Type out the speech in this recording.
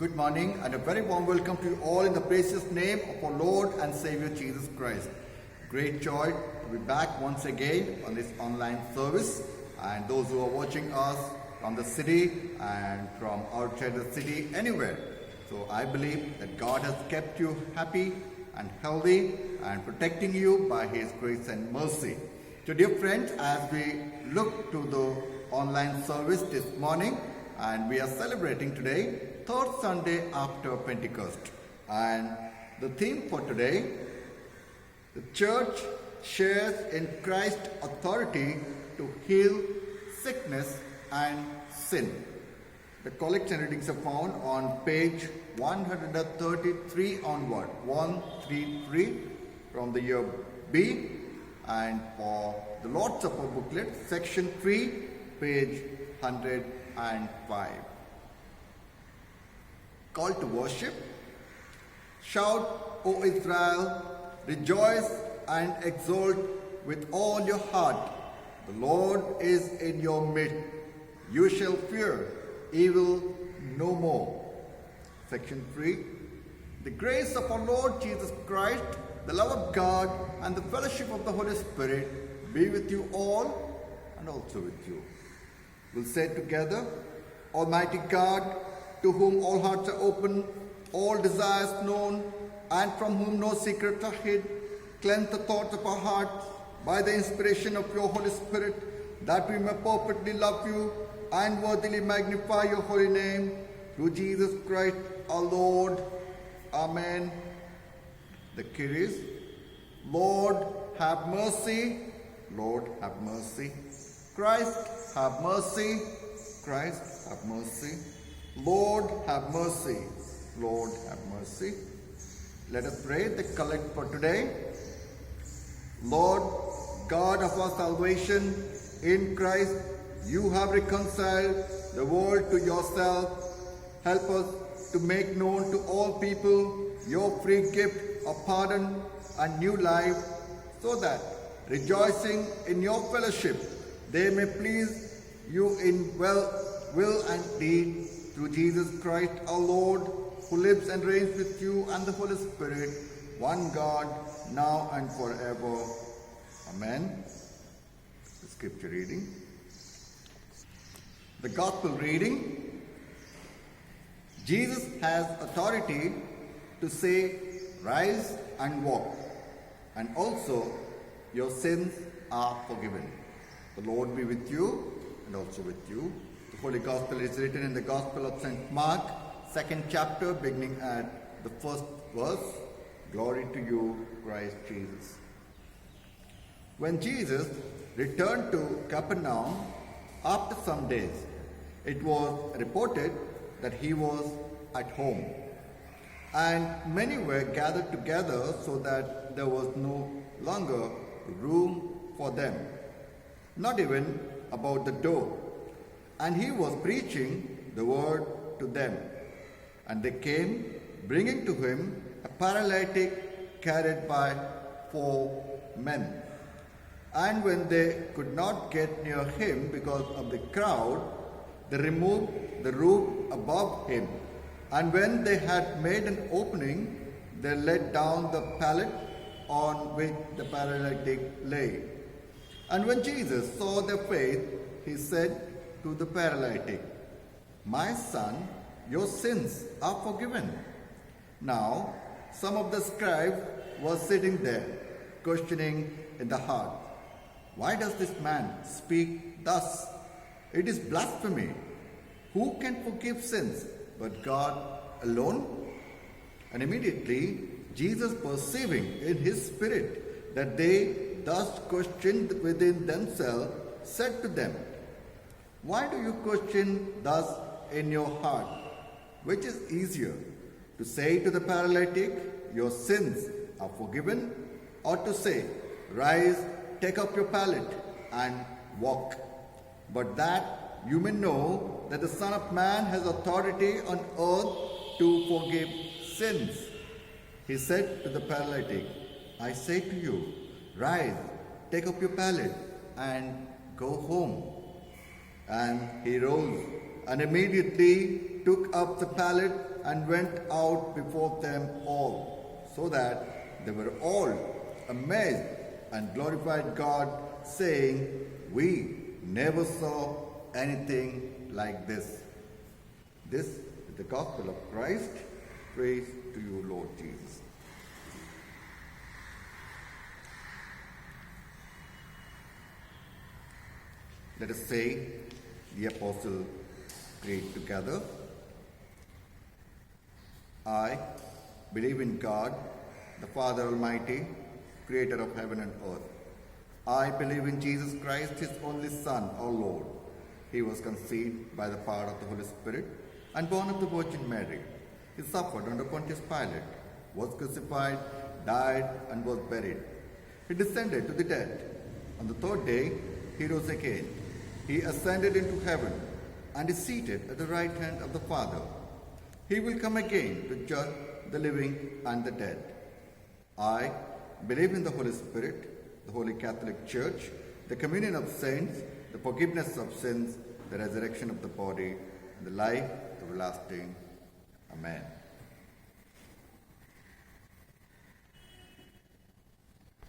Good morning and a very warm welcome to you all in the precious name of our Lord and Savior Jesus Christ. Great joy to be back once again on this online service, and those who are watching us from the city and from outside the city, anywhere. So I believe that God has kept you happy and healthy and protecting you by His grace and mercy. So dear friends, as we look to the online service this morning, and we are celebrating today third Sunday after Pentecost, and the theme for today, the church shares in Christ's authority to heal sickness and sin. The collection readings are found on page 133 onward, 133 from the year B, and for the Lord's Supper booklet, section 3, page 105. Call to worship. Shout, O Israel, rejoice and exult with all your heart. The Lord is in your midst. You shall fear evil no more. Section 3. The grace of our Lord Jesus Christ, the love of God, and the fellowship of the Holy Spirit be with you all and also with you. We'll say together, Almighty God, to whom all hearts are open, all desires known, and from whom no secrets are hid, cleanse the thoughts of our hearts by the inspiration of your Holy Spirit, that we may perfectly love you and worthily magnify your holy name, through Jesus Christ our Lord. Amen. The Kyries. Lord, have mercy. Lord, have mercy. Christ, have mercy. Christ, have mercy. Lord, have mercy. Lord, have mercy. Let us pray the collect for today. Lord, God of our salvation, in Christ, you have reconciled the world to yourself. Help us to make known to all people your free gift of pardon and new life, so that, rejoicing in your fellowship, they may please you in will and deed, through Jesus Christ our Lord, who lives and reigns with you and the Holy Spirit, one God, now and forever. Amen. The scripture reading. The gospel reading. Jesus has authority to say, rise and walk, and also your sins are forgiven. The Lord be with you and also with you. The Holy Gospel is written in the Gospel of St. Mark, 2nd chapter, beginning at the first verse. Glory to you, Christ Jesus. When Jesus returned to Capernaum after some days, it was reported that he was at home, and many were gathered together so that there was no longer room for them, not even about the door. And he was preaching the word to them. And they came, bringing to him a paralytic carried by 4 men. And when they could not get near him because of the crowd, they removed the roof above him. And when they had made an opening, they let down the pallet on which the paralytic lay. And when Jesus saw their faith, he said to the paralytic, my son, your sins are forgiven. Now, some of the scribes were sitting there, questioning in the heart, why does this man speak thus? It is blasphemy. Who can forgive sins but God alone? And immediately, Jesus, perceiving in his spirit that they thus questioned within themselves, said to them, why do you question thus in your heart? Which is easier, to say to the paralytic, your sins are forgiven, or to say, rise, take up your pallet and walk? But that you may know that the Son of Man has authority on earth to forgive sins. He said to the paralytic, I say to you, rise, take up your pallet and go home. And he rose, and immediately took up the pallet and went out before them all, so that they were all amazed and glorified God, saying, "We never saw anything like this." This is the gospel of Christ. Praise to you, Lord Jesus. Let us say the Apostle Creed together. I believe in God, the Father Almighty, creator of heaven and earth. I believe in Jesus Christ, his only Son, our Lord. He was conceived by the power of the Holy Spirit and born of the Virgin Mary. He suffered under Pontius Pilate, was crucified, died, and was buried. He descended to the dead. On the third day, he rose again. He ascended into heaven and is seated at the right hand of the Father. He will come again to judge the living and the dead. I believe in the Holy Spirit, the Holy Catholic Church, the communion of saints, the forgiveness of sins, the resurrection of the body, and the life everlasting. Amen.